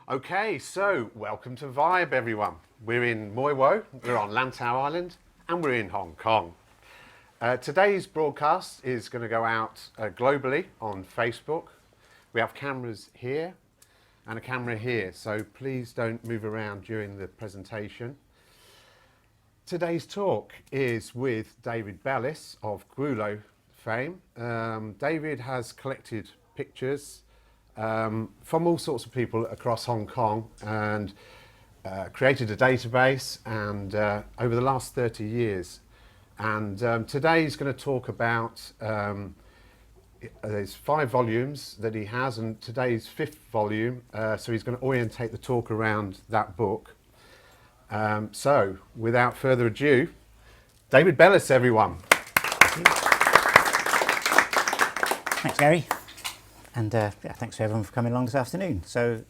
Okay, so welcome to Vibe, everyone. We're in Moi Wo, we're on Lantau Island, and we're in Hong Kong. Today's broadcast is going to go out globally on Facebook. We have cameras here and a camera here, so please don't move around during the presentation. Today's talk is with David Bellis of Kowloon fame. David has collected pictures from all sorts of people across Hong Kong and created a database and over the last 30 years. And today he's going to talk about, there's 5 volumes that he has, and today's 5th volume, so he's going to orientate the talk around that book. So without further ado, David Bellis, everyone. Thanks, Gary. And thanks to everyone for coming along this afternoon. So,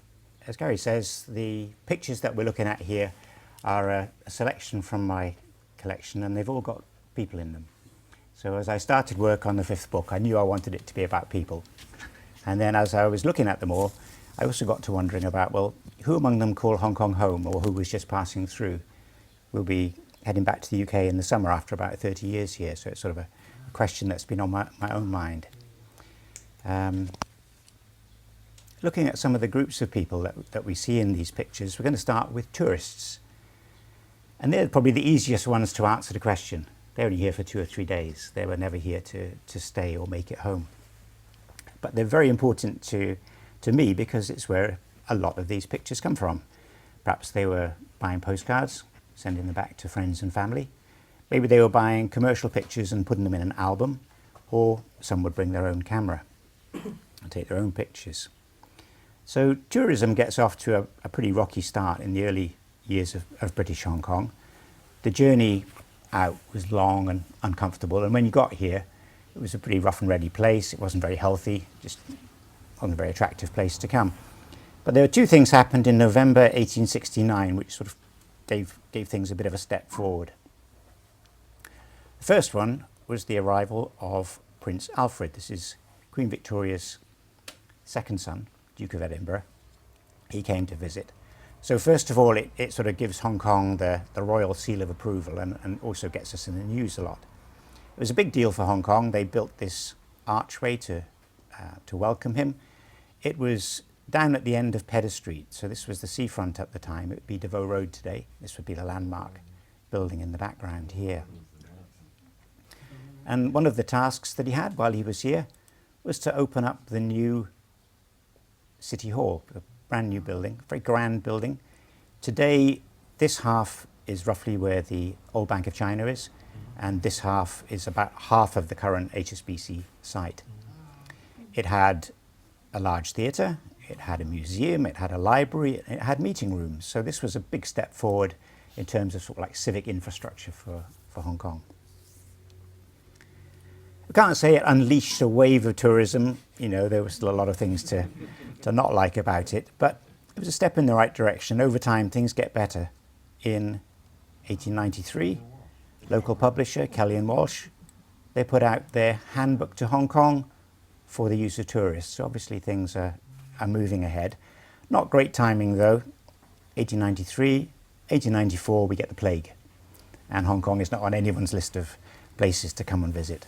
as Gary says, the pictures that we're looking at here are a selection from my collection, and they've all got people in them. So as I started work on the 5th book, I knew I wanted it to be about people. And then as I was looking at them all, I also got to wondering about, well, who among them call Hong Kong home, or who was just passing through? We'll be heading back to the UK in the summer after about 30 years here, so it's sort of a question that's been on my own mind. Looking at some of the groups of people that we see in these pictures, we're going to start with tourists. And they're probably the easiest ones to answer the question. They're only here for 2 or 3 days. They were never here to stay or make it home. But they're very important to me because it's where a lot of these pictures come from. Perhaps they were buying postcards, sending them back to friends and family. Maybe they were buying commercial pictures and putting them in an album, or some would bring their own camera and take their own pictures. So tourism gets off to a pretty rocky start in the early years of British Hong Kong. The journey out was long and uncomfortable, and when you got here, it was a pretty rough and ready place. It wasn't very healthy, just wasn't a very attractive place to come. But there were 2 things happened in November 1869, which sort of gave things a bit of a step forward. The first one was the arrival of Prince Alfred. This is Queen Victoria's second son, Duke of Edinburgh. He came to visit. So first of all, it sort of gives Hong Kong the royal seal of approval and also gets us in the news a lot. It was a big deal for Hong Kong. They built this archway to welcome him. It was down at the end of Pedder Street, so this was the seafront at the time. It would be Devoe Road today. This would be the landmark building in the background here. And one of the tasks that he had while he was here was to open up the new City Hall, a brand new building, very grand building. Today, this half is roughly where the old Bank of China is, and this half is about half of the current HSBC site. It had a large theatre, it had a museum, it had a library, it had meeting rooms. So this was a big step forward in terms of sort of like civic infrastructure for Hong Kong. We can't say it unleashed a wave of tourism. You know, there were still a lot of things to not like about it, but it was a step in the right direction. Over time, things get better. In 1893, local publisher Kelly & Walsh, they put out their handbook to Hong Kong for the use of tourists. So obviously things are moving ahead. Not great timing though. 1893, 1894, we get the plague, and Hong Kong is not on anyone's list of places to come and visit.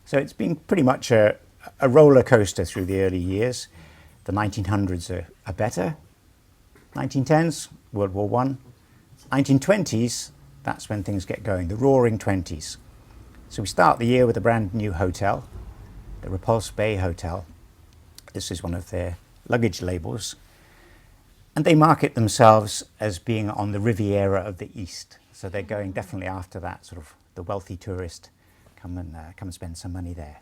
So it's been pretty much a roller coaster through the early years. The 1900s are better. 1910s, World War I. 1920s, that's when things get going, the roaring 20s. So we start the year with a brand new hotel, the Repulse Bay Hotel. This is one of their luggage labels. And they market themselves as being on the Riviera of the East. So they're going definitely after that sort of the wealthy tourist. Come and spend some money there.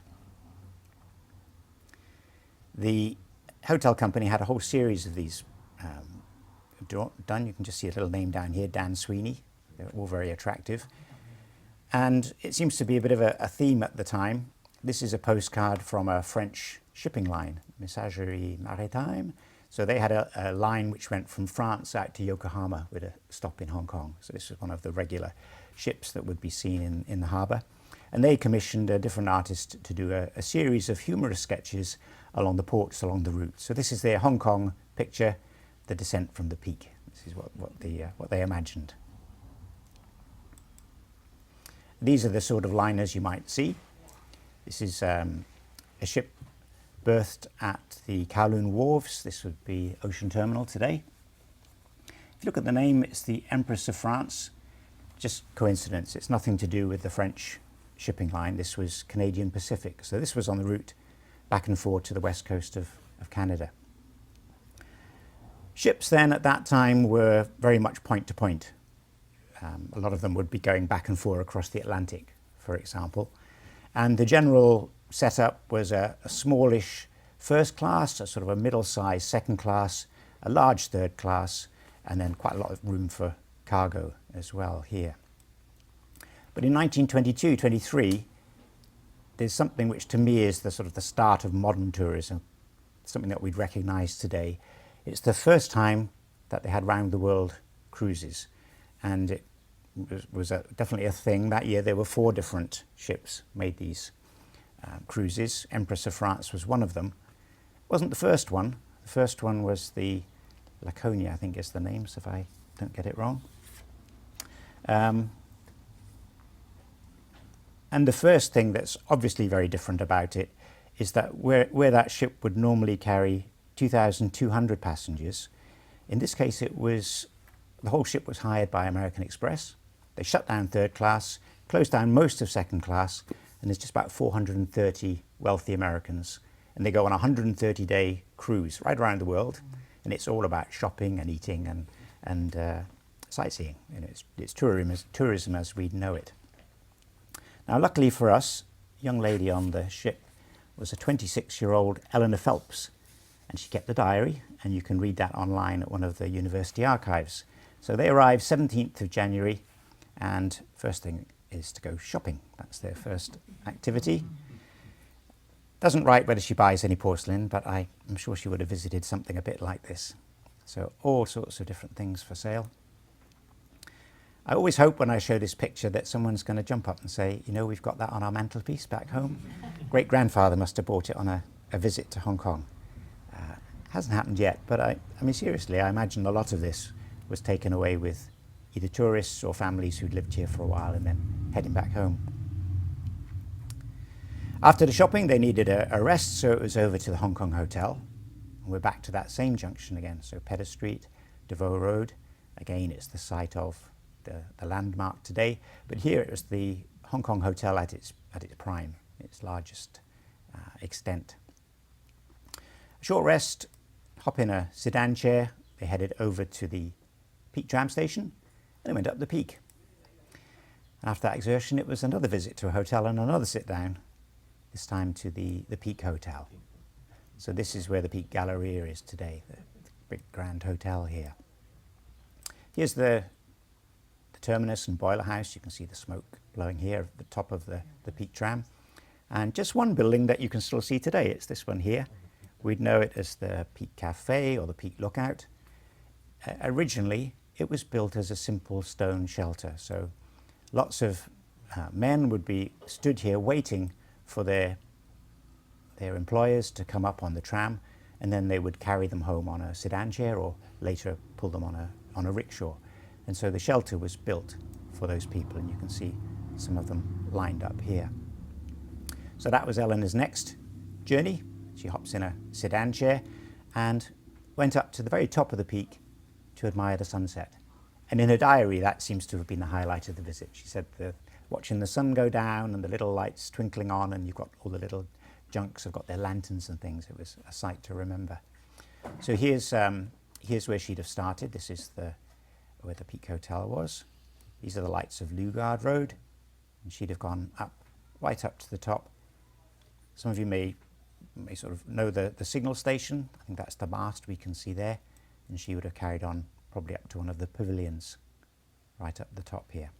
The hotel company had a whole series of these done. You can just see a little name down here, Dan Sweeney. They're all very attractive. And it seems to be a bit of a theme at the time. This is a postcard from a French shipping line, Messagerie Maritime. So they had a line which went from France out to Yokohama with a stop in Hong Kong. So this was one of the regular ships that would be seen in the harbour. And they commissioned a different artist to do a series of humorous sketches along the ports, along the route. So this is their Hong Kong picture. the descent from the peak. This is what they imagined. These are the sort of liners you might see. This is a ship berthed at the Kowloon Wharves. This would be Ocean Terminal today. If you look at the name, it's the Empress of France. Just coincidence. It's nothing to do with the French shipping line. This was Canadian Pacific. So this was on the route back and forth to the west coast of Canada. Ships then at that time were very much point to point. A lot of them would be going back and forth across the Atlantic, for example. And the general setup was a smallish first class, a sort of a middle-sized second class, a large third class, and then quite a lot of room for cargo as well here. But in 1922-23, there's something which to me is the sort of the start of modern tourism, something that we'd recognise today. It's the first time that they had round-the-world cruises, and it was definitely a thing. That year there were 4 different ships made these cruises. Empress of France was one of them. It wasn't the first one. The first one was the Laconia, I think is the name, so if I don't get it wrong. And the first thing that's obviously very different about it is that where that ship would normally carry 2,200 passengers, in this case the whole ship was hired by American Express. They shut down third class, closed down most of second class, and there's just about 430 wealthy Americans. And they go on a 130-day cruise right around the world, and it's all about shopping and eating and sightseeing. You know, it's tourism as we know it. Now, luckily for us, a young lady on the ship was a 26-year-old Eleanor Phelps, and she kept the diary, and you can read that online at one of the university archives. So they arrived 17th of January, and first thing is to go shopping. That's their first activity. Doesn't write whether she buys any porcelain, but I'm sure she would have visited something a bit like this. So all sorts of different things for sale. I always hope when I show this picture that someone's going to jump up and say, you know, we've got that on our mantelpiece back home. Great-grandfather must have bought it on a visit to Hong Kong. Hasn't happened yet, but I mean, seriously, I imagine a lot of this was taken away with either tourists or families who'd lived here for a while and then heading back home. After the shopping, they needed a rest, so it was over to the Hong Kong Hotel. And we're back to that same junction again, so Pedder Street, Devoe Road. Again, it's the site of the landmark today, but here it was the Hong Kong Hotel at its prime, its largest extent. A short rest, hop in a sedan chair, they headed over to the Peak tram station, and they went up the Peak. And after that exertion, it was another visit to a hotel and another sit down, this time to the Peak Hotel. So this is where the Peak Galleria is today, the big grand hotel here. Here's the terminus and boiler house. You can see the smoke blowing here at the top of the Peak tram. And just one building that you can still see today, it's this one here. We'd know it as the Peak Cafe or the Peak Lookout. Originally, it was built as a simple stone shelter. So lots of men would be stood here waiting for their employers to come up on the tram, and then they would carry them home on a sedan chair or later pull them on a rickshaw. And so the shelter was built for those people, and you can see some of them lined up here. So that was Eleanor's next journey. She hops in a sedan chair and went up to the very top of the Peak to admire the sunset. And in her diary, that seems to have been the highlight of the visit. She said watching the sun go down and the little lights twinkling on, and you've got all the little junks have got their lanterns and things. It was a sight to remember. So here's where she'd have started. This is where the Peak Hotel was. These are the lights of Lugard Road, and she'd have gone up, right up to the top. Some of you may sort of know the signal station. I think that's the mast we can see there, and she would have carried on probably up to one of the pavilions right up the top here.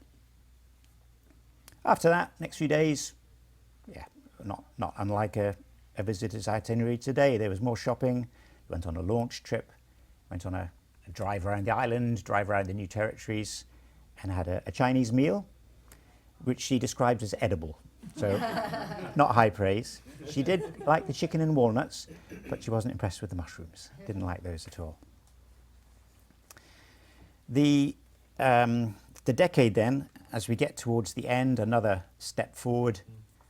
After that, next few days, yeah, not unlike a visitor's itinerary today. There was more shopping, went on a launch trip, went on a drive around the island, drive around the new territories, and had a Chinese meal, which she described as edible. So not high praise. She did like the chicken and walnuts, but she wasn't impressed with the mushrooms. Didn't like those at all. The decade then, as we get towards the end, another step forward,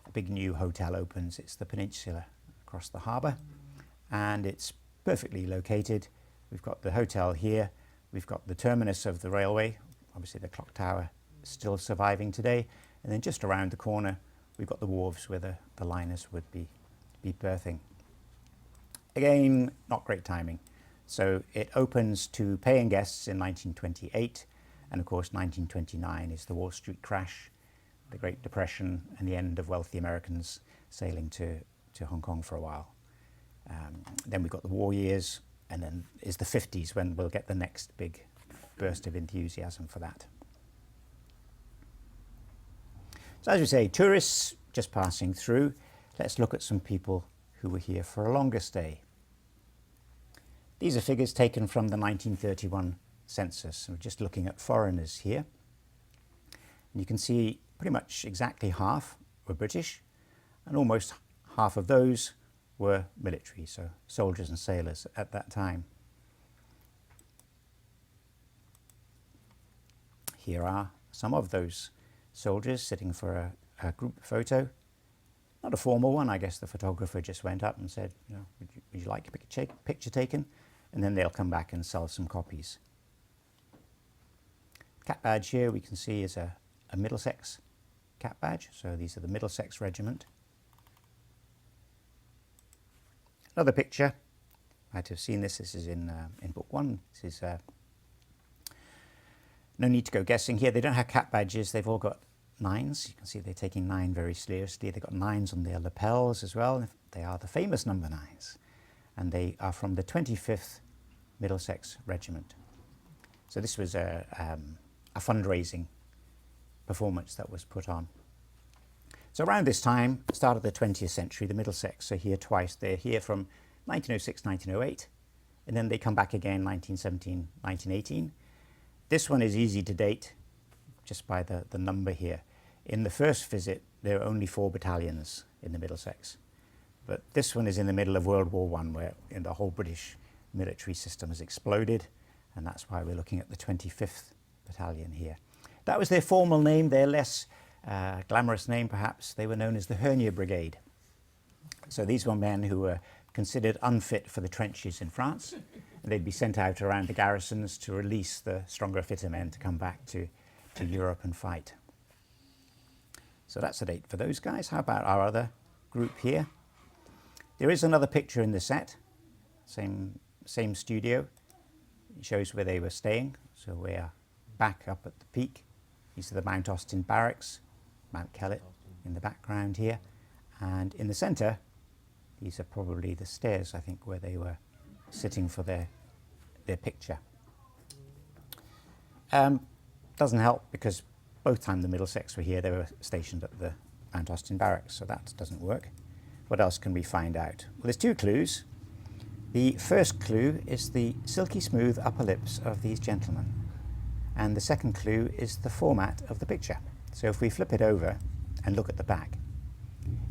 a big new hotel opens. It's the Peninsula across the harbour, and it's perfectly located. We've got the hotel here, we've got the terminus of the railway, obviously the clock tower still surviving today, and then just around the corner we've got the wharves where the liners would be berthing. Again, not great timing. So it opens to paying guests in 1928, and of course 1929 is the Wall Street crash, the Great Depression, and the end of wealthy Americans sailing to Hong Kong for a while. Then we've got the war years, and then is the 50s when we'll get the next big burst of enthusiasm for that. So as we say, tourists just passing through. Let's look at some people who were here for a longer stay. These are figures taken from the 1931 census. We're just looking at foreigners here. And you can see pretty much exactly half were British, and almost half of those were military, so soldiers and sailors at that time. Here are some of those soldiers sitting for a group photo. Not a formal one. I guess the photographer just went up and said, you know, would you like a picture taken? And then they'll come back and sell some copies. Cap badge here we can see is a Middlesex cap badge. So these are the Middlesex Regiment. Another picture. I might have seen this. This is in book one. This is no need to go guessing here. They don't have cap badges. They've all got 9s. You can see they're taking 9 very seriously. They've got 9s on their lapels as well. They are the famous number 9s. And they are from the 25th Middlesex Regiment. So this was a fundraising performance that was put on. So around this time, start of the 20th century, the Middlesex are here twice. They're here from 1906, 1908, and then they come back again 1917, 1918. This one is easy to date just by the number here. In the first visit, there were only 4 battalions in the Middlesex. But this one is in the middle of World War I, where the whole British military system has exploded, and that's why we're looking at the 25th Battalion here. That was their formal name, their less glamorous name perhaps. They were known as the Hernia Brigade. So these were men who were considered unfit for the trenches in France, and they'd be sent out around the garrisons to release the stronger, fitter men to come back to Europe and fight. So that's the date for those guys. How about our other group here? There is another picture in the set, same studio. It shows where they were staying. So we're back up at the peak. These are the Mount Austin barracks, Mount Kellett in the background here. And in the centre, these are probably the stairs, I think, where they were sitting for their picture. Doesn't help because both times the Middlesex were here, they were stationed at the Mount Austin barracks, so that doesn't work. What else can we find out? Well, there's 2 clues. The first clue is the silky smooth upper lips of these gentlemen. And the second clue is the format of the picture. So if we flip it over and look at the back,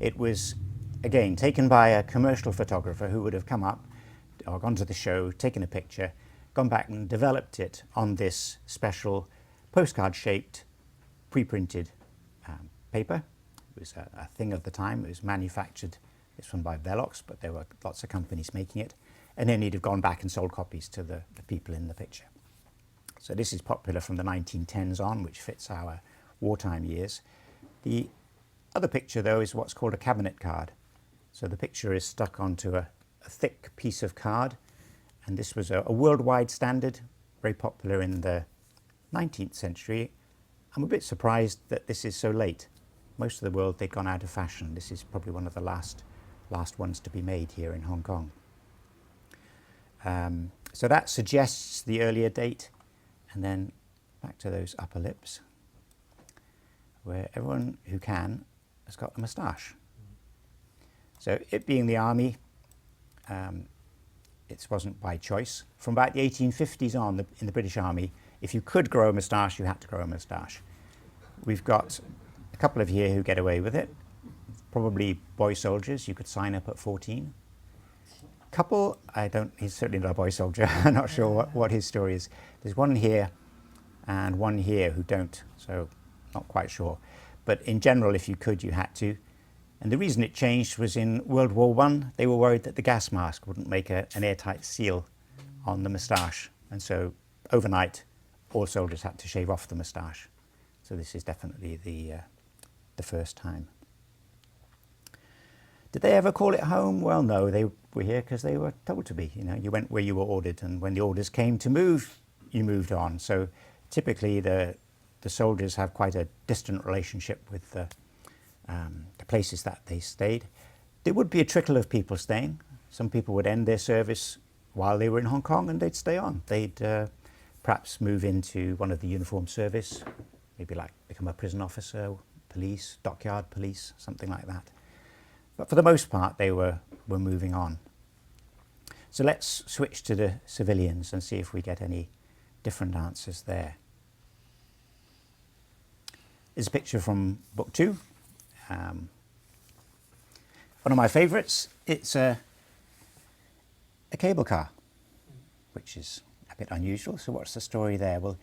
it was, again, taken by a commercial photographer who would have come up or gone to the show, taken a picture, gone back and developed it on this special postcard-shaped, pre-printed paper. It was a thing of the time. It was manufactured, this one by VIBEHK, but there were lots of companies making it. And then he'd have gone back and sold copies to the people in the picture. So this is popular from the 1910s on, which fits our wartime years. The other picture, though, is what's called a cabinet card. So the picture is stuck onto a thick piece of card. And this was a worldwide standard, very popular in the 19th century. I'm a bit surprised that this is so late. Most of the world, they'd gone out of fashion. This is probably one of the last ones to be made here in Hong Kong. So that suggests the earlier date. And then back to those upper lips, where everyone who can has got a moustache. So it being the army, it wasn't by choice. From about the 1850s on in the British Army, if you could grow a moustache, you had to grow a moustache. We've got a couple of here who get away with it. Probably boy soldiers, you could sign up at 14. Couple, he's certainly not a boy soldier. I'm not sure what his story is. There's one here and one here who don't, so not quite sure. But in general, if you could, you had to. And the reason it changed was in World War I, they were worried that the gas mask wouldn't make an airtight seal on the moustache. And so overnight, all soldiers had to shave off the moustache. So this is definitely the first time. Did they ever call it home? Well, no, they were here because they were told to be. You know, you went where you were ordered, and when the orders came to move, you moved on. So typically the soldiers have quite a distant relationship with the places that they stayed. There would be a trickle of people staying. Some people would end their service while they were in Hong Kong and they'd stay on. They'd perhaps move into one of the uniformed service, maybe like become a prison officer, police, dockyard police, something like that. But for the most part, they were moving on. So let's switch to the civilians and see if we get any different answers there. Here's a picture from book 2. One of my favourites. It's a cable car, which is a bit unusual. So what's the story there? Well,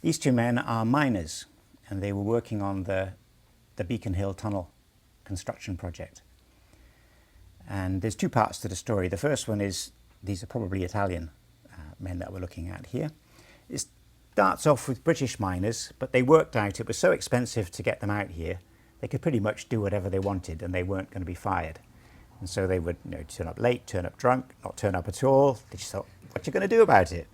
these two men are miners, and they were working on the Beacon Hill Tunnel construction project. And there's two parts to the story. The first one is, these are probably Italian men that we're looking at here. It starts off with British miners, but they worked out it was so expensive to get them out here, they could pretty much do whatever they wanted and they weren't going to be fired. And so they would, turn up late, turn up drunk, not turn up at all. They just thought, what are you going to do about it?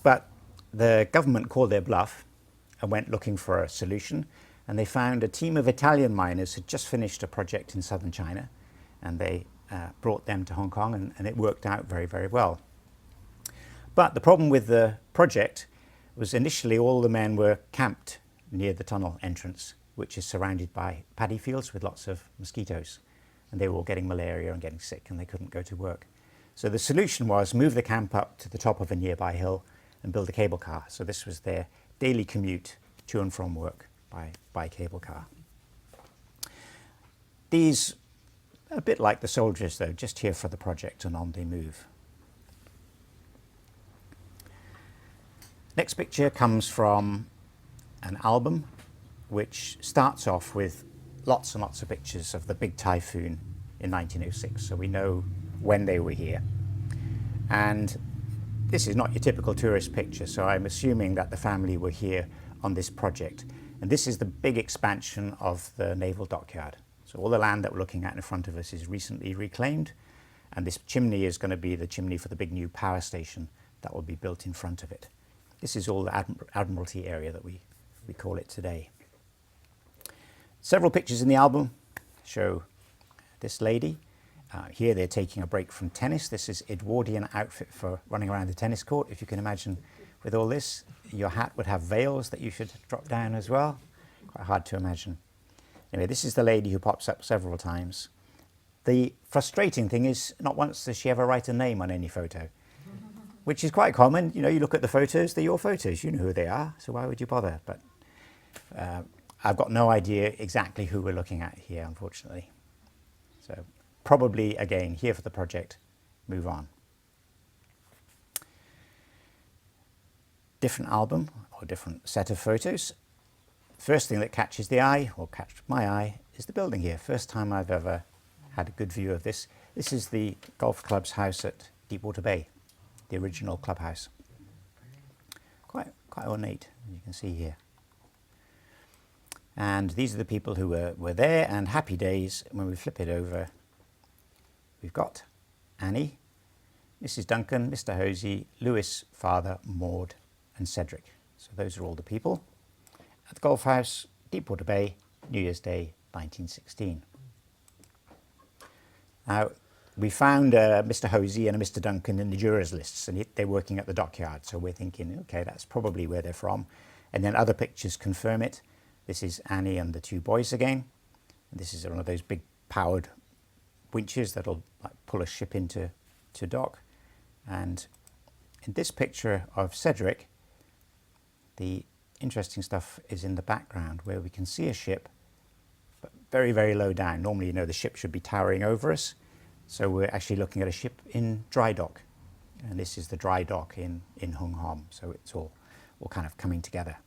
But the government called their bluff and went looking for a solution, and they found a team of Italian miners had just finished a project in southern China, and they brought them to Hong Kong, and it worked out very, very well. But the problem with the project was initially all the men were camped near the tunnel entrance, which is surrounded by paddy fields with lots of mosquitoes. And they were all getting malaria and getting sick, and they couldn't go to work. So the solution was move the camp up to the top of a nearby hill and build a cable car. So this was their daily commute to and from work by cable car. These, a bit like the soldiers though, just here for the project and on they move. Next picture comes from an album which starts off with lots and lots of pictures of the big typhoon in 1906, so we know when they were here. And this is not your typical tourist picture, so I'm assuming that the family were here on this project. And this is the big expansion of the Naval Dockyard. So all the land that we're looking at in front of us is recently reclaimed, and this chimney is going to be the chimney for the big new power station that will be built in front of it. This is all the Admiralty area that we call it today. Several pictures in the album show this lady. Here they're taking a break from tennis. This is Edwardian outfit for running around the tennis court. If you can imagine with all this, your hat would have veils that you should drop down as well. Quite hard to imagine. Anyway, this is the lady who pops up several times. The frustrating thing is not once does she ever write a name on any photo, which is quite common. You look at the photos, they're your photos, you know who they are, so why would you bother? But I've got no idea exactly who we're looking at here, unfortunately. So probably, again, here for the project, move on. Different album or different set of photos. First thing that catches the eye, or catched my eye, is the building here. First time I've ever had a good view of this. This is the golf club's house at Deepwater Bay, the original clubhouse. Quite ornate, as you can see here. And these are the people who were there, and happy days. When we flip it over, we've got Annie, Mrs. Duncan, Mr. Hosey, Lewis, Father, Maud, and Cedric. So those are all the people. At the golf house, Deepwater Bay, New Year's Day, 1916. Now, we found Mr. Hosey and a Mr. Duncan in the jurors lists, and they're working at the dockyard. So we're thinking, okay, that's probably where they're from. And then other pictures confirm it. This is Annie and the two boys again. And this is one of those big powered winches that'll pull a ship into dock. And in this picture of Cedric, the interesting stuff is in the background where we can see a ship, but very, very low down. Normally, the ship should be towering over us. So we're actually looking at a ship in dry dock. And this is the dry dock in Hung Hom. So it's all kind of coming together.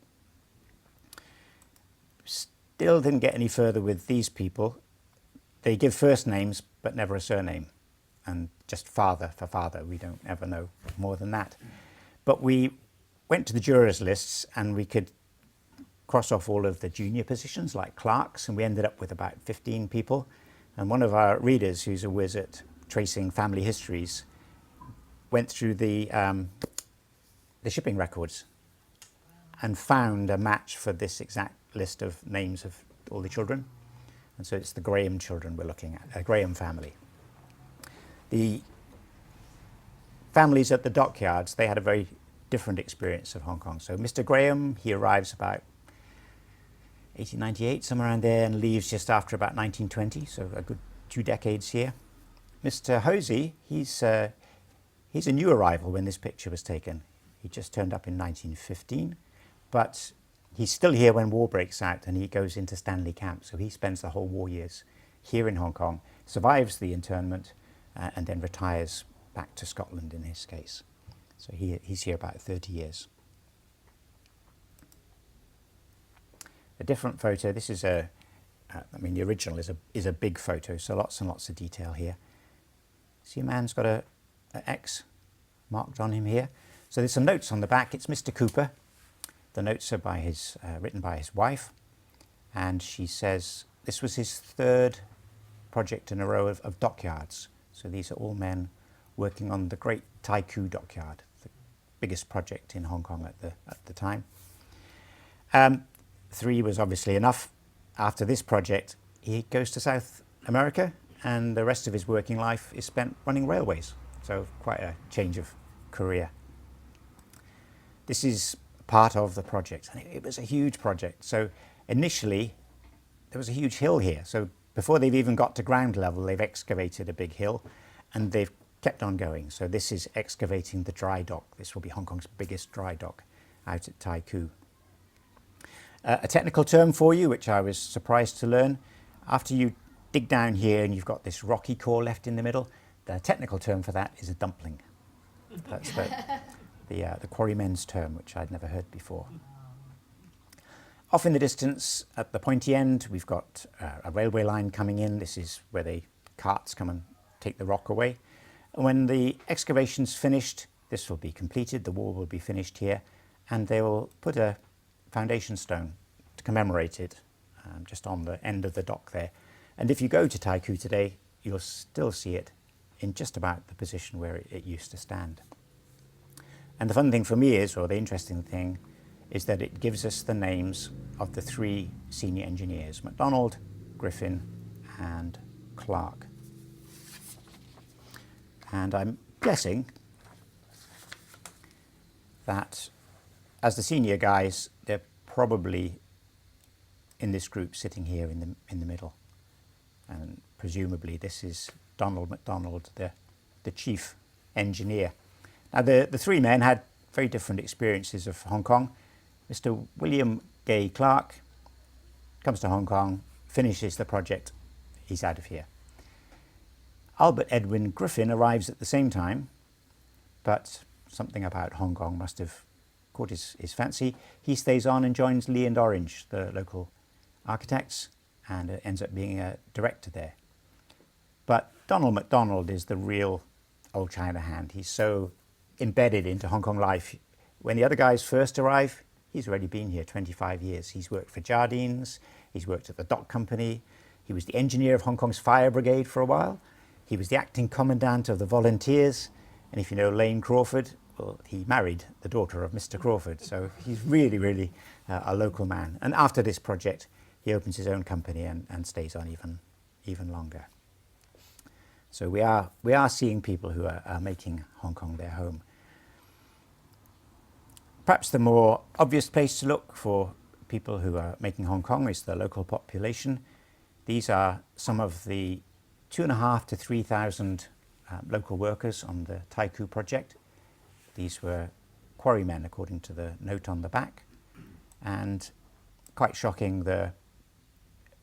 still didn't get any further with these people. They give first names, but never a surname. And just father for father. We don't ever know more than that. But we went to the jurors lists and we could cross off all of the junior positions like clerks, and we ended up with about 15 people. And one of our readers, who's a whiz at tracing family histories, went through the shipping records and found a match for this exact list of names of all the children. And so it's the Graham children we're looking at, a Graham family. The families at the dockyards, they had a very different experience of Hong Kong. So Mr. Graham, he arrives about 1898, somewhere around there, and leaves just after about 1920, so a good 2 decades here. Mr. Hosey, he's a new arrival when this picture was taken. He just turned up in 1915, but he's still here when war breaks out, and he goes into Stanley Camp, so he spends the whole war years here in Hong Kong, survives the internment, and then retires back to Scotland in his case. So he's here about 30 years. A different photo. This is the original is a big photo, so lots and lots of detail here. See, a man's got a X marked on him here. So there's some notes on the back. It's Mr. Cooper. The notes are written by his wife, and she says this was his 3rd project in a row of dockyards. So these are all men working on the great Taikoo Dockyard, the biggest project in Hong Kong at the time. 3 was obviously enough. After this project, he goes to South America, and the rest of his working life is spent running railways. So quite a change of career. This is part of the project, and it was a huge project. So initially, there was a huge hill here. So before they've even got to ground level, they've excavated a big hill, and they've kept on going. So this is excavating the dry dock. This will be Hong Kong's biggest dry dock out at Taikoo. A technical term for you, which I was surprised to learn. After you dig down here and you've got this rocky core left in the middle, the technical term for that is a dumpling. That's the quarrymen's term, which I'd never heard before. Off in the distance, at the pointy end, we've got a railway line coming in. This is where the carts come and take the rock away. And when the excavation's finished, this will be completed, the wall will be finished here, and they will put a foundation stone to commemorate it just on the end of the dock there. And if you go to Taikoo today, you'll still see it in just about the position where it used to stand. And the fun thing for me is, or the interesting thing, is that it gives us the names of the 3 senior engineers, MacDonald, Griffin and Clark. And I'm guessing that as the senior guys, they're probably in this group sitting here in the middle. And presumably this is Donald MacDonald, the chief engineer. Now the 3 men had very different experiences of Hong Kong. Mr. William Gay Clark comes to Hong Kong, finishes the project, he's out of here. Albert Edwin Griffin arrives at the same time, but something about Hong Kong must have caught his fancy. He stays on and joins Lee and Orange, the local architects, and ends up being a director there. But Donald MacDonald is the real old China hand. He's so embedded into Hong Kong life. When the other guys first arrive, he's already been here 25 years. He's worked for Jardines, he's worked at the dock company, he was the engineer of Hong Kong's fire brigade for a while, he was the acting commandant of the volunteers, and if you know Lane Crawford, well, he married the daughter of Mr. Crawford, so he's really, really a local man. And after this project, he opens his own company and stays on even longer. So we are seeing people who are making Hong Kong their home. Perhaps the more obvious place to look for people who are making Hong Kong is the local population. These are some of the 2,500 to 3,000 local workers on the Taikoo project. These were quarrymen, according to the note on the back, and quite shocking, the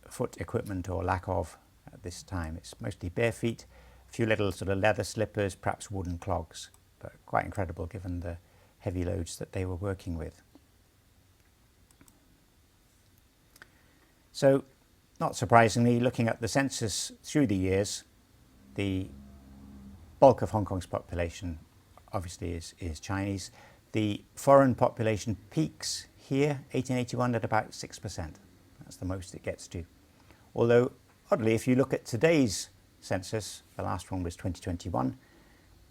foot equipment or lack of at this time. It's mostly bare feet, a few little sort of leather slippers, perhaps wooden clogs, but quite incredible given the heavy loads that they were working with. So, not surprisingly, looking at the census through the years, the bulk of Hong Kong's population obviously is Chinese. The foreign population peaks here, 1881, at about 6%. That's the most it gets to. Although, oddly, if you look at today's census, the last one was 2021,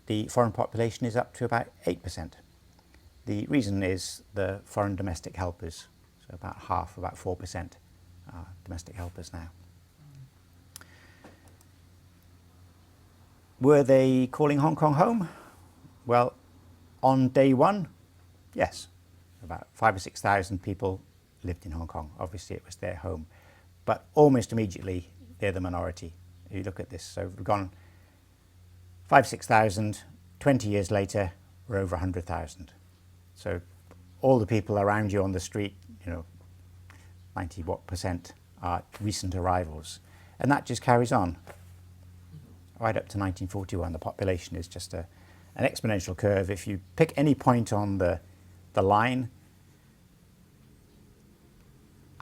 the foreign population is up to about 8%. The reason is the foreign domestic helpers, so about half, about 4% are domestic helpers now. Were they calling Hong Kong home? Well, on day one, yes. About 5,000 or 6,000 people lived in Hong Kong. Obviously, it was their home. But almost immediately, they're the minority. If you look at this, so we've gone 5,000, 6,000, 20 years later, we're over 100,000. So all the people around you on the street, 90% are recent arrivals. And that just carries on. Right up to 1941, the population is just an exponential curve. If you pick any point on the line,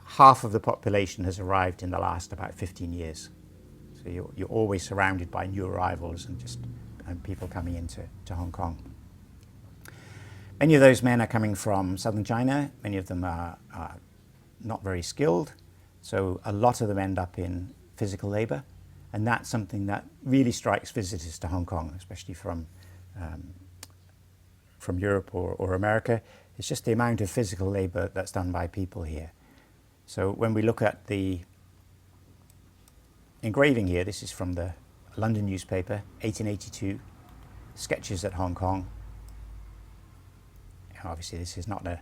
half of the population has arrived in the last about 15 years. So you're always surrounded by new arrivals and people coming into Hong Kong. Many of those men are coming from southern China. Many of them are not very skilled. So a lot of them end up in physical labour. And that's something that really strikes visitors to Hong Kong, especially from Europe or America. It's just the amount of physical labour that's done by people here. So when we look at the engraving here, this is from the London newspaper, 1882, Sketches at Hong Kong. Obviously, this is not a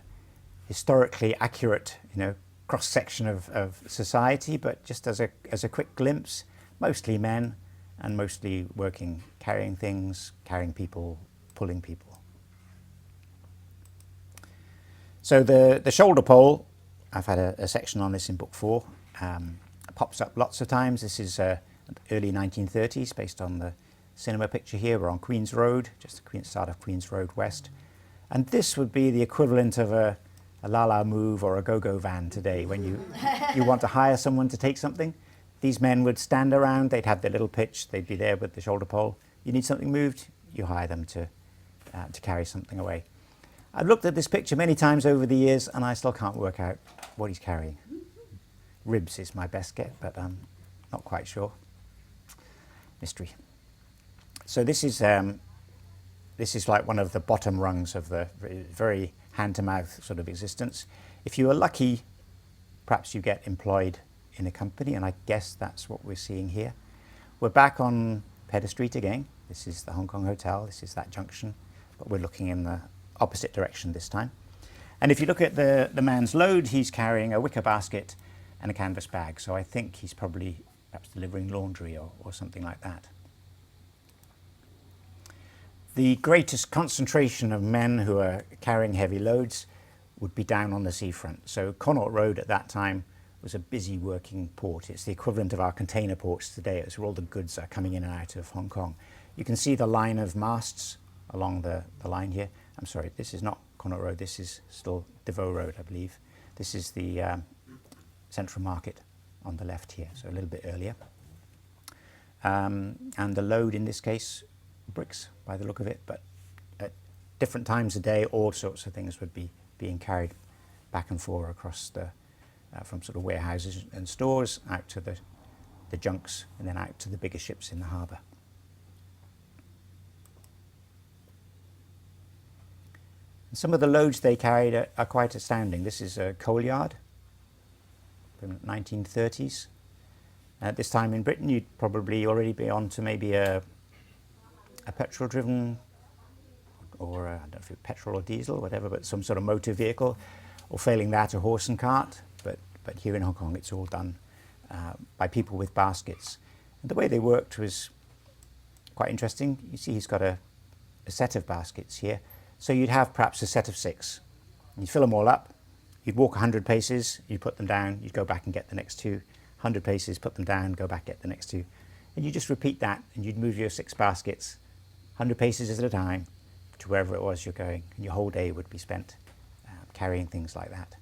historically accurate, cross-section of society, but just as a quick glimpse, mostly men and mostly working, carrying things, carrying people, pulling people. So the shoulder pole, I've had a section on this in book 4, pops up lots of times. This is early 1930s, based on the cinema picture here. We're on Queen's Road, just the start of Queen's Road West. And this would be the equivalent of a La-La Move or a Go-Go van today. When you want to hire someone to take something, these men would stand around, they'd have their little pitch, they'd be there with the shoulder pole. You need something moved, you hire them to carry something away. I've looked at this picture many times over the years and I still can't work out what he's carrying. Ribs is my best get, but I'm not quite sure. Mystery. So this is like one of the bottom rungs of the very hand-to-mouth sort of existence. If you are lucky, perhaps you get employed in a company, and I guess that's what we're seeing here. We're back on Pedder Street again. This is the Hong Kong Hotel, this is that junction, but we're looking in the opposite direction this time. And if you look at the man's load, he's carrying a wicker basket and a canvas bag, so I think he's probably perhaps delivering laundry or something like that. The greatest concentration of men who are carrying heavy loads would be down on the seafront. So Connaught Road at that time was a busy working port. It's the equivalent of our container ports today. It's where all the goods are coming in and out of Hong Kong. You can see the line of masts along the line here. I'm sorry, this is not Connaught Road, this is still Devoe Road, I believe. This is the Central Market on the left here, so a little bit earlier. And the load in this case, bricks by the look of it, but at different times of day all sorts of things would be being carried back and forth across the from sort of warehouses and stores out to the junks and then out to the bigger ships in the harbour. And some of the loads they carried are quite astounding. This is a coal yard from the 1930s. At this time in Britain you'd probably already be on to maybe a petrol-driven, or I don't know if it's petrol or diesel, whatever, but some sort of motor vehicle, or failing that, a horse and cart. But here in Hong Kong, it's all done by people with baskets. And the way they worked was quite interesting. You see, he's got a set of baskets here. So you'd have perhaps a set of 6. You'd fill them all up. You'd walk 100 paces. You'd put them down. You'd go back and get the next 2. 100 paces, put them down, go back, get the next 2. And you just repeat that, and you'd move your 6 baskets 100 paces at a time to wherever it was you're going, and your whole day would be spent carrying things like that.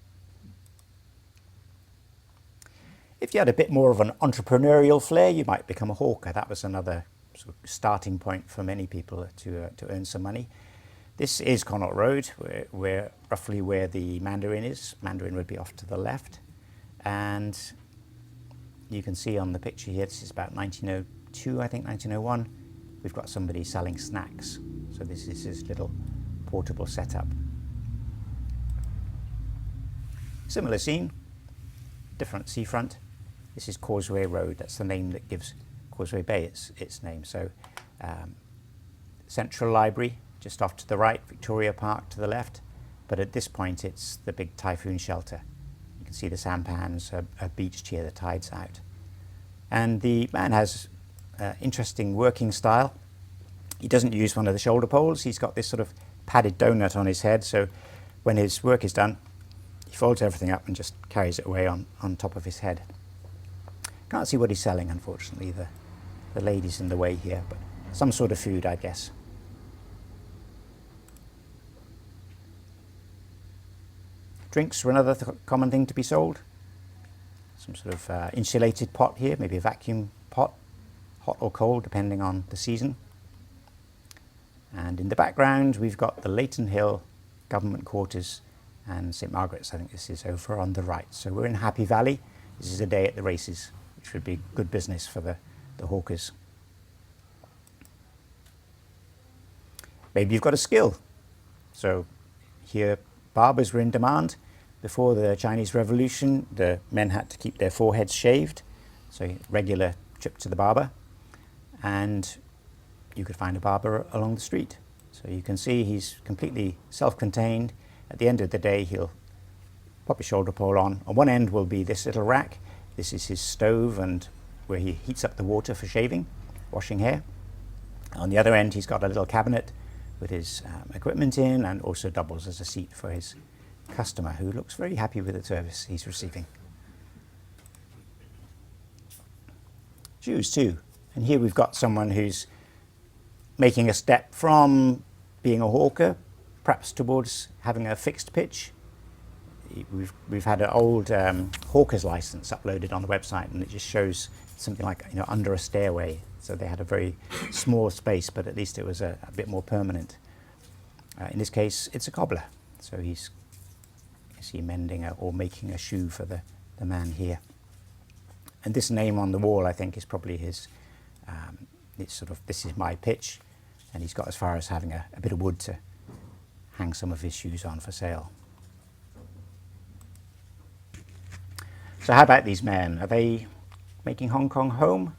If you had a bit more of an entrepreneurial flair, you might become a hawker. That was another sort of starting point for many people to earn some money. This is Connaught Road, where roughly where the Mandarin is. Mandarin would be off to the left. And you can see on the picture here, this is about 1902, I think, 1901. We've got somebody selling snacks. So this is his little portable setup. Similar scene, different seafront. This is Causeway Road. That's the name that gives Causeway Bay its name. So Central Library just off to the right, Victoria Park to the left. But at this point, it's the big typhoon shelter. You can see the sampans are beached here, the tide's out. And the man has interesting working style. He doesn't use one of the shoulder poles. He's got this sort of padded donut on his head. So when his work is done, he folds everything up and just carries it away on top of his head. Can't see what he's selling, unfortunately. The lady's in the way here, but some sort of food, I guess. Drinks were another common thing to be sold. Some sort of insulated pot here, maybe a vacuum pot, hot or cold, depending on the season. And in the background, we've got the Leighton Hill government quarters and St Margaret's. I think this is over on the right. So we're in Happy Valley. This is a day at the races, which would be good business for the hawkers. Maybe you've got a skill. So here, barbers were in demand. Before the Chinese Revolution, the men had to keep their foreheads shaved, so regular trip to the barber. And you could find a barber along the street. So you can see he's completely self-contained. At the end of the day, he'll pop his shoulder pole on. On one end will be this little rack. This is his stove and where he heats up the water for shaving, washing hair. On the other end, he's got a little cabinet with his equipment in, and also doubles as a seat for his customer, who looks very happy with the service he's receiving. Shoes too. And here we've got someone who's making a step from being a hawker, perhaps towards having a fixed pitch. We've had an old hawker's license uploaded on the website, and it just shows something like, under a stairway. So they had a very small space, but at least it was a bit more permanent. In this case, it's a cobbler. So he's mending or making a shoe for the man here. And this name on the wall, I think, is probably his, it's sort of, this is my pitch. And he's got as far as having a bit of wood to hang some of his shoes on for sale. So how about these men? Are they making Hong Kong home?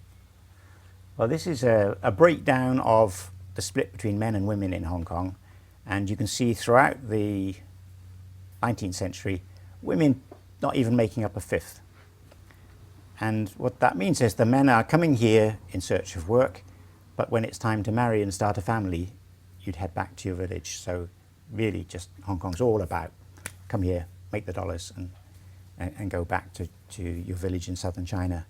Well, this is a breakdown of the split between men and women in Hong Kong. And you can see throughout the 19th century, women not even making up a fifth. And what that means is the men are coming here in search of work, but when it's time to marry and start a family, you'd head back to your village. So really just Hong Kong's all about come here, make the dollars, and go back to your village in southern China.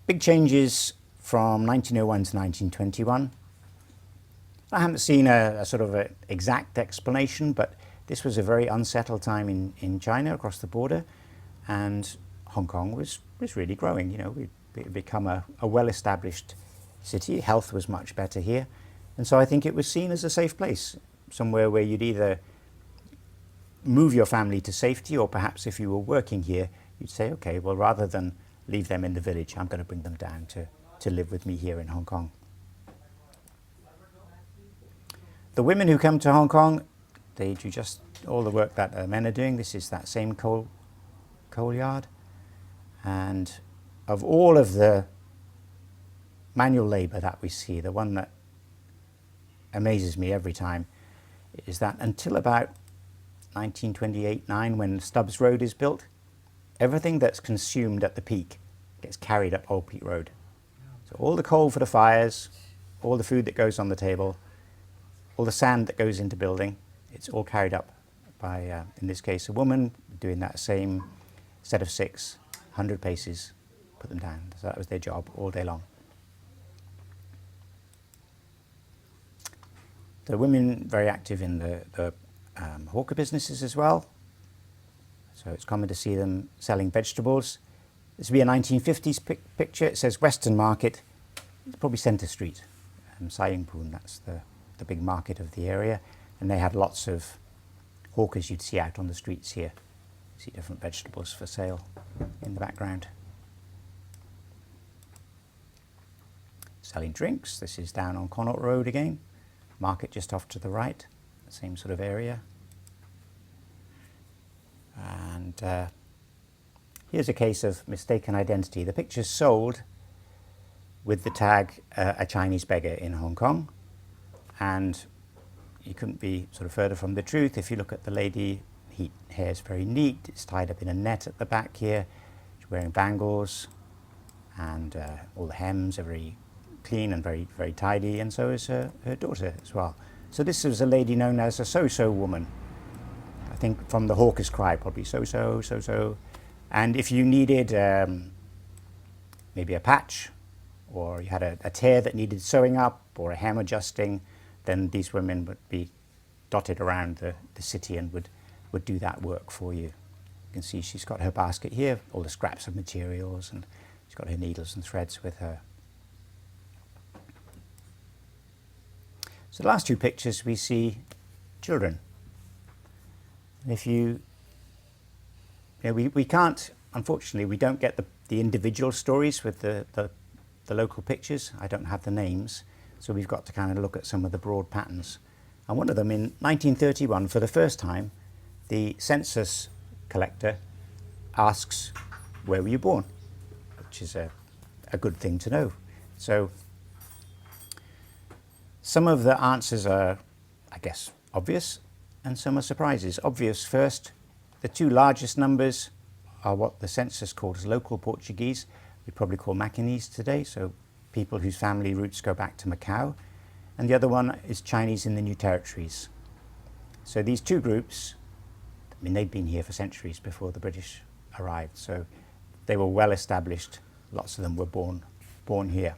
Big changes from 1901 to 1921. I haven't seen a sort of an exact explanation, but this was a very unsettled time in China across the border, and Hong Kong was really growing. We'd become a well-established city. Health was much better here, and so I think it was seen as a safe place, somewhere where you'd either move your family to safety, or perhaps if you were working here, you'd say, okay, well, rather than leave them in the village, I'm going to bring them down to live with me here in Hong Kong. The women who come to Hong Kong, they do just all the work that the men are doing. This is that same coal yard. And of all of the manual labour that we see, the one that amazes me every time is that until about 1928-9, when Stubbs Road is built, everything that's consumed at the peak gets carried up Old Peak Road. So all the coal for the fires, all the food that goes on the table, all the sand that goes into building, it's all carried up by, in this case, a woman doing that same set of 6, 100 paces, put them down. So that was their job all day long. The women very active in the hawker businesses as well. So it's common to see them selling vegetables. This would be a 1950s picture. It says Western Market. It's probably Centre Street, Sayingpoon, that's the big market of the area. And they had lots of hawkers you'd see out on the streets here. You see different vegetables for sale in the background. Selling drinks. This is down on Connaught Road again. Market just off to the right, same sort of area. And here's a case of mistaken identity. The picture's sold with the tag a Chinese beggar in Hong Kong, and you couldn't be sort of further from the truth. If you look at the lady, hair's very neat, it's tied up in a net at the back here, she's wearing bangles, and all the hems are very clean and very, very tidy, and so is her daughter as well. So this was a lady known as a so-so woman. I think from the hawker's cry, probably so-so, so-so. And if you needed maybe a patch, or you had a tear that needed sewing up, or a hem adjusting, then these women would be dotted around the city and would do that work for you. You can see she's got her basket here, all the scraps of materials, and she's got her needles and threads with her. So the last two pictures we see children. And if we can't, unfortunately, we don't get the individual stories with the local pictures. I don't have the names, so we've got to kind of look at some of the broad patterns. And one of them, in 1931, for the first time, the census collector asks, where were you born? Which is a good thing to know. So some of the answers are, I guess, obvious, and some are surprises. Obvious first, the two largest numbers are what the census calls local Portuguese. We probably call Macanese today, so people whose family roots go back to Macau. And the other one is Chinese in the New Territories. So these two groups, I mean, they'd been here for centuries before the British arrived, so they were well established. Lots of them were born here.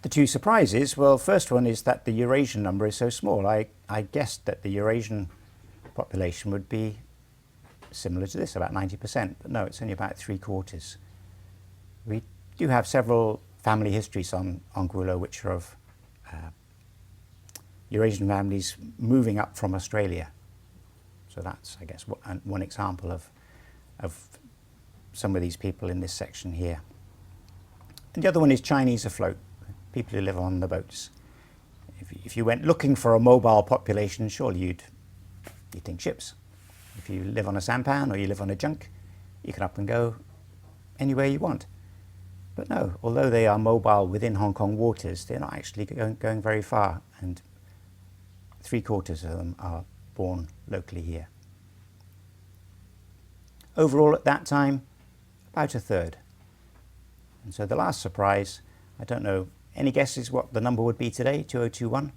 The two surprises, well, first one is that the Eurasian number is so small. I guessed that the Eurasian population would be similar to this, about 90%, but no, it's only about 3/4. We do have several family histories on Kowloon which are of Eurasian families moving up from Australia. So that's, I guess, one example of some of these people in this section here. And the other one is Chinese afloat, people who live on the boats. If you went looking for a mobile population, surely you'd think ships. If you live on a sampan or you live on a junk, you can up and go anywhere you want. But no, although they are mobile within Hong Kong waters, they're not actually going very far, and 3/4 of them are born locally here. Overall at that time, about 1/3. And so the last surprise, I don't know, any guesses what the number would be today, 2021?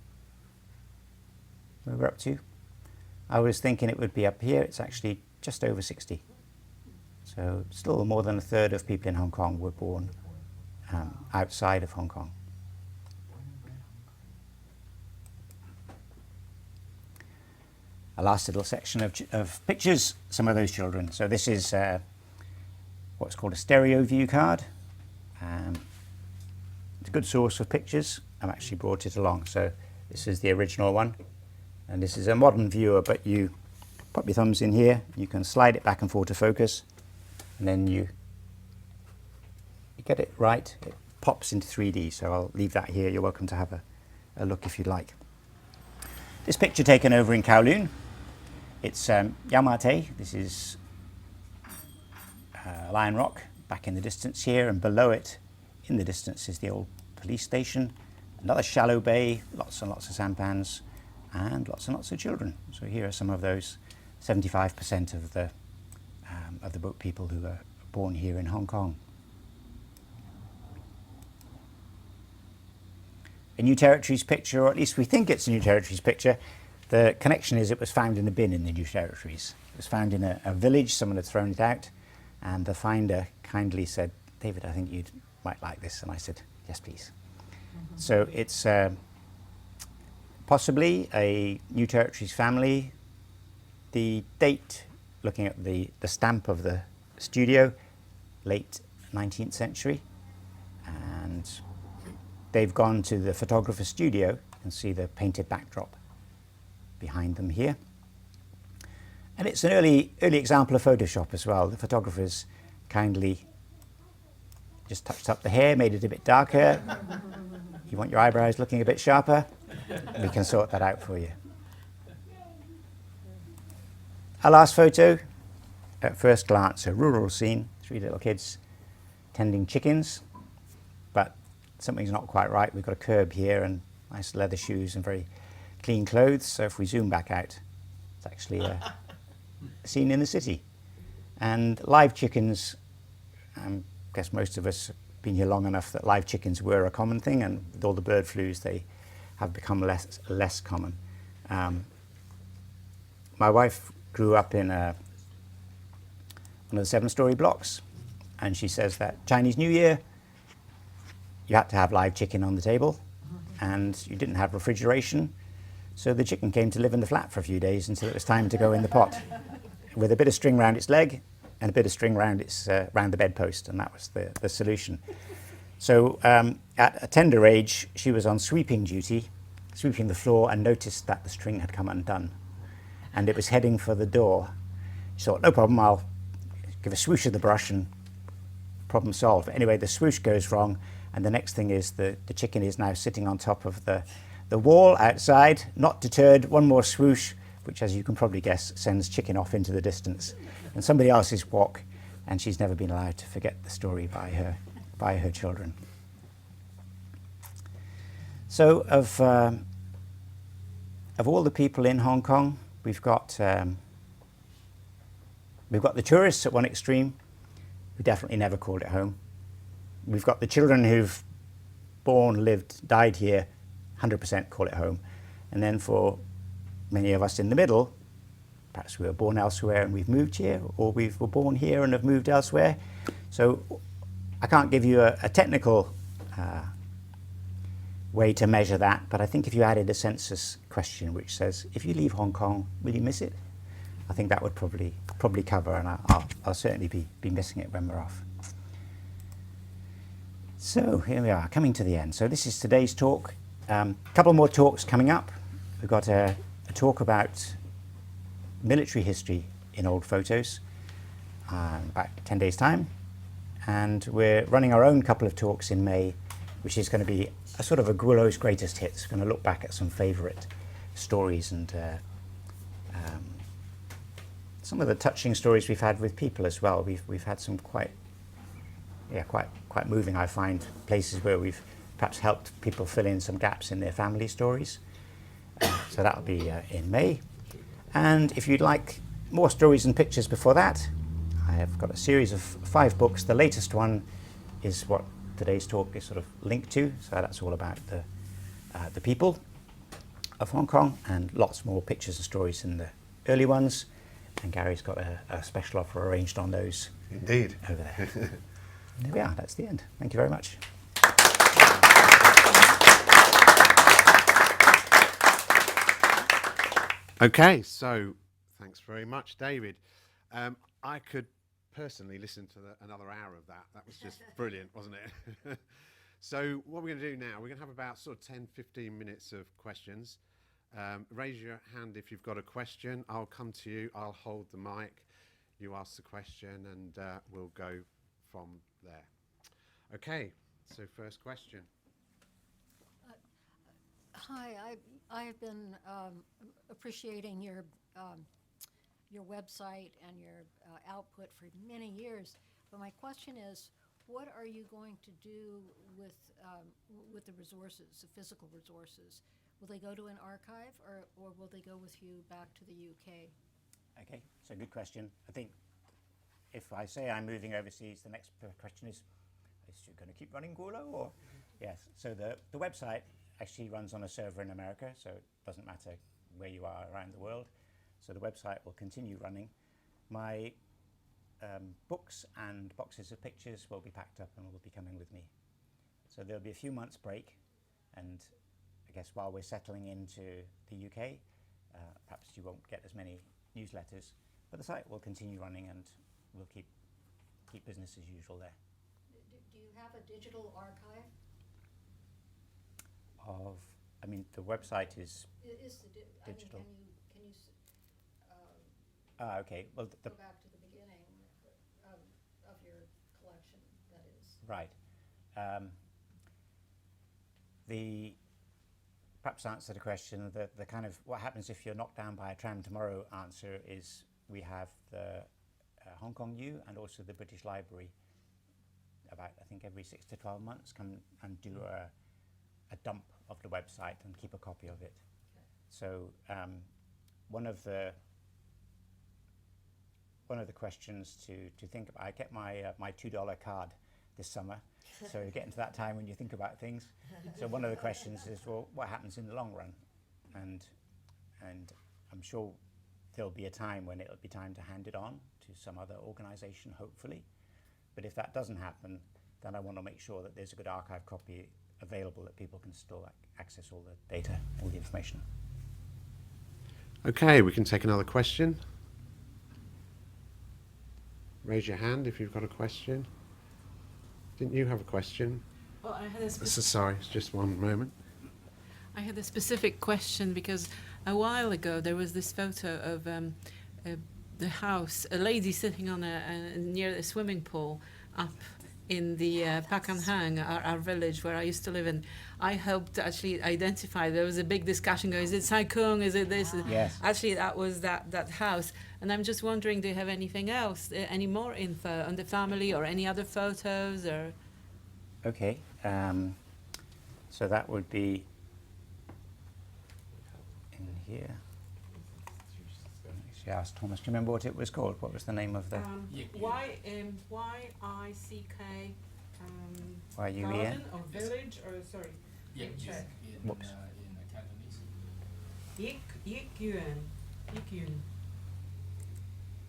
Where we're up to? I was thinking it would be up here. It's actually just over 60. So still more than 1/3 of people in Hong Kong were born outside of Hong Kong. A last little section of pictures, some of those children. So this is what's called a stereo view card. It's a good source of pictures. I've actually brought it along. So this is the original one. And this is a modern viewer, but you pop your thumbs in here, you can slide it back and forth to focus, and then you get it right, it pops into 3D, so I'll leave that here. You're welcome to have a look if you'd like. This picture taken over in Kowloon, it's Yamate. This is Lion Rock back in the distance here, and below it in the distance is the old police station. Another shallow bay, lots and lots of sampans, and lots of children. So here are some of those 75% of the boat people who are born here in Hong Kong. A New Territories picture, or at least we think it's a New Territories picture. The connection is it was found in a bin in the New Territories. It was found in a village, someone had thrown it out, and the finder kindly said, "David, I think you might like this." And I said, "Yes, please." Mm-hmm. So it's possibly a New Territories family. The date, looking at the stamp of the studio, late 19th century, and they've gone to the photographer's studio. You can see the painted backdrop behind them here. And it's an early example of Photoshop as well. The photographers kindly just touched up the hair, made it a bit darker. You want your eyebrows looking a bit sharper? We can sort that out for you. Our last photo, at first glance, a rural scene, 3 little kids tending chickens, but something's not quite right. We've got a curb here and nice leather shoes and very clean clothes. So if we zoom back out, it's actually a scene in the city. And live chickens, I guess most of us have been here long enough that live chickens were a common thing, and with all the bird flus, they have become less common. My wife grew up in one of the 7-story blocks, and she says that Chinese New Year, you had to have live chicken on the table, and you didn't have refrigeration, so the chicken came to live in the flat for a few days until it was time to go in the pot, with a bit of string round its leg and a bit of string round round the bedpost, and that was the solution. So at a tender age, she was on sweeping duty, sweeping the floor, and noticed that the string had come undone, and it was heading for the door. She thought, no problem, I'll give a swoosh of the brush and problem solved. But anyway, the swoosh goes wrong, and the next thing is the chicken is now sitting on top of the wall outside, not deterred, one more swoosh, which, as you can probably guess, sends chicken off into the distance and somebody else's walk, and she's never been allowed to forget the story by her children. So of all the people in Hong Kong, we've got the tourists at one extreme, who definitely never called it home. We've got the children who've born, lived, died here, 100% call it home. And then for many of us in the middle, perhaps we were born elsewhere and we've moved here, or we were born here and have moved elsewhere. So I can't give you a technical way to measure that, but I think if you added a census question which says, if you leave Hong Kong, will you miss it? I think that would probably cover, and I'll certainly be missing it when we're off. So here we are, coming to the end. So this is today's talk. A couple more talks coming up. We've got a talk about military history in old photos, about 10 days' time. And we're running our own couple of talks in May, which is going to be a sort of a Gwillo's greatest hits. We're going to look back at some favourite stories and some of the touching stories we've had with people as well. We've had some quite moving, I find, places where we've perhaps helped people fill in some gaps in their family stories. So that'll be in May. And if you'd like more stories and pictures before that, I have got a series of 5 books. The latest one is what today's talk is sort of linked to. So that's all about the people of Hong Kong, and lots more pictures and stories in the early ones. And Gary's got a special offer arranged on those. Indeed. Over there. And there we are, that's the end. Thank you very much. Okay, so thanks very much, David. I could personally listen to another hour of that. That was just brilliant, wasn't it? So what we're going to do now, we're going to have about sort of 10-15 minutes of questions. Raise your hand if you've got a question. I'll come to you, I'll hold the mic, you ask the question, and we'll go from there. Okay, so first question. Hi, I've been appreciating your website and your output for many years, but my question is, what are you going to do with the resources, the physical resources? Will they go to an archive, or will they go with you back to the UK? Okay, so good question. I think if I say I'm moving overseas, the next question is you going to keep running Gwillo, or? Yes, so the website actually runs on a server in America, so it doesn't matter where you are around the world. So the website will continue running. My books and boxes of pictures will be packed up and will be coming with me. So there'll be a few months break, and I guess while we're settling into the UK, perhaps you won't get as many newsletters, but the site will continue running, and we'll keep keep business as usual there. Do you have a digital archive? I mean, the website is Is the digital. Can you okay. Well, go back to the beginning of your collection, that is? right. Perhaps answer the question, the kind of what happens if you're knocked down by a tram tomorrow answer is we have the Hong Kong U and also the British Library about, I think, every 6 to 12 months come and do a dump of the website and keep a copy of it. Okay. So one of the questions to think about, I get my $2 card this summer, so you're getting to that time when you think about things. So one of the questions is, well, what happens in the long run? And I'm sure there'll be a time when it'll be time to hand it on to some other organisation, hopefully. But if that doesn't happen, then I want to make sure that there's a good archive copy available that people can still access all the data, all the information. Okay, we can take another question. Raise your hand if you've got a question. Didn't you have a question? Well, I had a Sorry, it's just one moment. I had a specific question because a while ago there was this photo of the house, a lady sitting on near the swimming pool up in the Pakan Hang, our village where I used to live in. I helped actually identify. There was a big discussion going, is it Sai Kung, is it this? Yes. Actually, that was that house. And I'm just wondering, do you have anything else, any more info on the family or any other photos? Or Okay, so that would be in here. She asked Thomas, do you remember what it was called? What was the name of the YICK YUEN? garden or village or sorry? Yick check. in Whoops. Cantonese. Yick Yuen. Yick Yuen.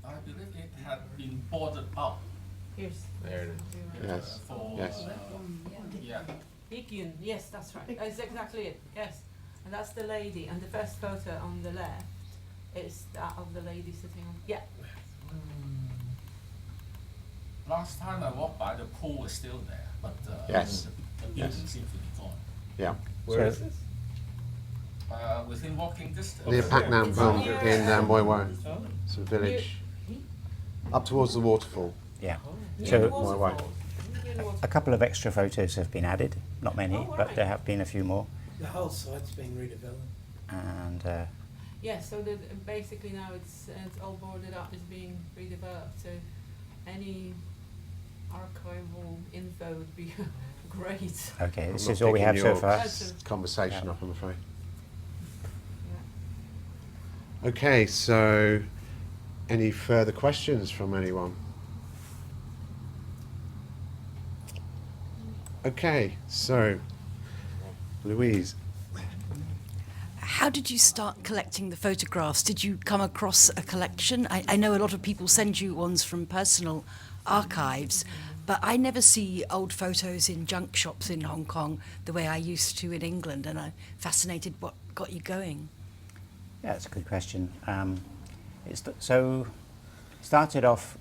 I believe it had been boarded up Here's. There it is. Yes. for Yes. yeah. Yick Yuen. Yes, that's right. That's exactly it. Yes, and that's the lady. And the first photo on the left is that of the lady sitting on. Yeah. Last time I walked by, the pool was still there, but Yes. the building seems to be gone. Yeah. Where So- is this? Within walking distance. Near Pak Nam It's Bung near- in Moi Wo. Oh. It's a village up towards the waterfall. Yeah. Near So- the My wife. waterfall. Near the A waterfall. couple of extra photos have been added, not many, Oh, but right. there have been a few more. The whole site's being redeveloped. And Yeah, so basically now it's all boarded up, it's being redeveloped. So any archival info would be great. okay, I'm this not is all we picking have so your far. Conversation Yeah. up, I'm afraid. Yeah. Okay, so any further questions from anyone? Okay, so Louise, How did you start collecting the photographs? Did you come across a collection? I know a lot of people send you ones from personal archives, but I never see old photos in junk shops in Hong Kong the way I used to in England, and I'm fascinated what got you going. Yeah, that's a good question. Started off,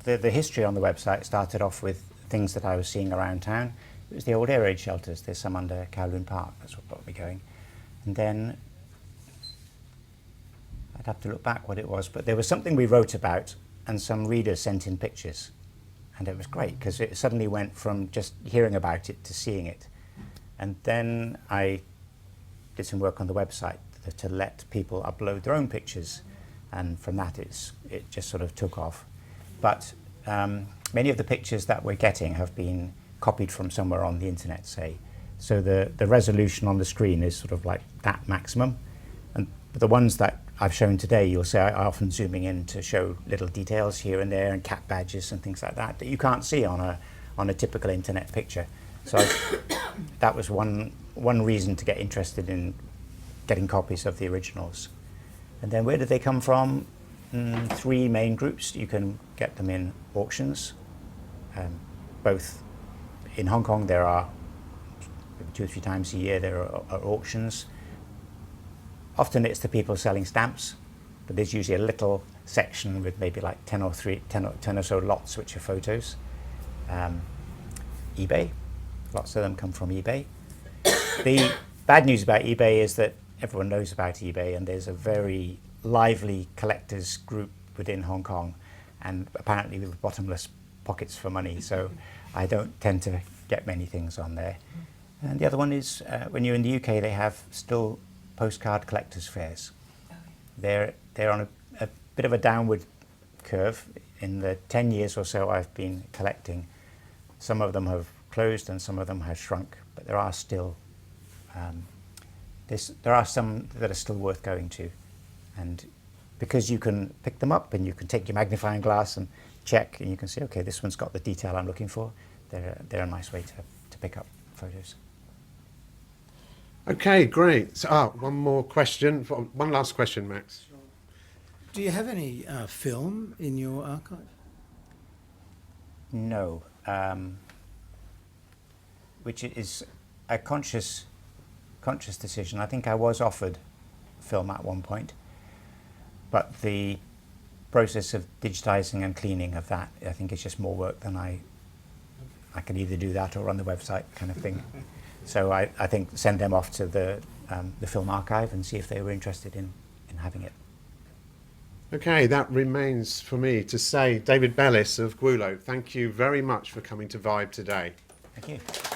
the history on the website started off with things that I was seeing around town. It was the old air raid shelters. There's some under Kowloon Park. That's what got me going. And then I'd have to look back what it was, but there was something we wrote about, and some readers sent in pictures, and it was great because it suddenly went from just hearing about it to seeing it. And then I did some work on the website to let people upload their own pictures, and from that it just sort of took off. But many of the pictures that we're getting have been copied from somewhere on the internet, say. So the resolution on the screen is sort of like that maximum, and the ones that I've shown today, you'll see I often zooming in to show little details here and there and cat badges and things like that that you can't see on a typical internet picture. So that was one reason to get interested in getting copies of the originals. And then where did they come from? 3 main groups. You can get them in auctions. Both in Hong Kong, there are 2 or 3 times a year there are auctions. Often it's the people selling stamps, but there's usually a little section with maybe like 10 or so lots which are photos. eBay, lots of them come from eBay. The bad news about eBay is that everyone knows about eBay, and there's a very lively collectors group within Hong Kong, and apparently with bottomless pockets for money, so I don't tend to get many things on there. And the other one is when you're in the UK, they have still postcard collectors fairs. They're on a bit of a downward curve. In the 10 years or so I've been collecting, some of them have closed and some of them have shrunk, but there are still there are some that are still worth going to. And because you can pick them up and you can take your magnifying glass and check, and you can say, okay, this one's got the detail I'm looking for, they're a nice way to pick up photos. Okay, great. So, one more question. One last question, Max. Do you have any film in your archive? No, which is a conscious decision. I think I was offered film at one point, but the process of digitizing and cleaning of that, I think, is just more work than I can either do that or run the website kind of thing. So I think send them off to the film archive and see if they were interested in having it. Okay, that remains for me to say, David Bellis of Kowloon, thank you very much for coming to Vibe today. Thank you.